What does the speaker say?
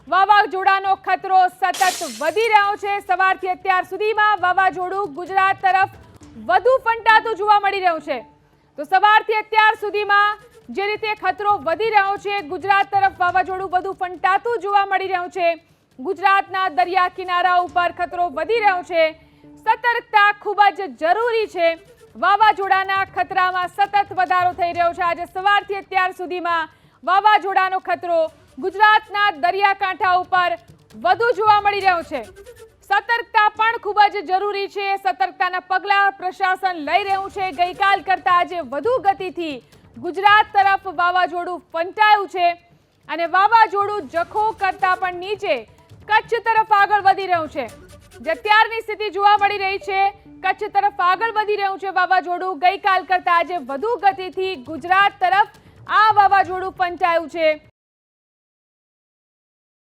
વાવાઝોડાનો ખતરો સતત વધી રહ્યો છે। સવારથી અત્યાર સુધીમાં વાવાઝોડું ગુજરાત તરફ વધુ ફંટાતું જોવા મળી રહ્યું છે। તો સવારથી અત્યાર સુધીમાં જે રીતે ખતરો વધી રહ્યો છે, ગુજરાત તરફ વાવાઝોડું વધુ ફંટાતું જોવા મળી રહ્યું છે। ગુજરાતના દરિયા કિનારા ઉપર ખતરો વધી રહ્યો છે। સતર્કતા ખૂબ જ જરૂરી છે। વાવાઝોડાના ખતરામાં સતત વધારો થઈ રહ્યો છે। આજે સવારથી અત્યાર સુધીમાં વાવાઝોડાનો ખતરો ગુજરાતના દરિયાકાંઠા ઉપર વધુ જોવા મળી રહ્યો છે। સતર્કતા પણ ખૂબ જ જરૂરી છે। સતર્કતાના પગલાં પ્રશાસન લઈ રહ્યું છે। ગઈકાલ કરતાં આજે વધુ ગતિથી ગુજરાત તરફ વાવાઝોડું ફંટાયું છે અને વાવાઝોડું જખો કરતાં પણ નીચે કચ્છ તરફ આગળ વધી રહ્યું છે। જે અત્યારની સ્થિતિ જોવા મળી રહી છે, કચ્છ તરફ આગળ વધી રહ્યું છે વાવાઝોડું। ગઈકાલ કરતાં આજે વધુ ગતિથી ગુજરાત તરફ આ વાવાઝોડું ફંટાયું છે।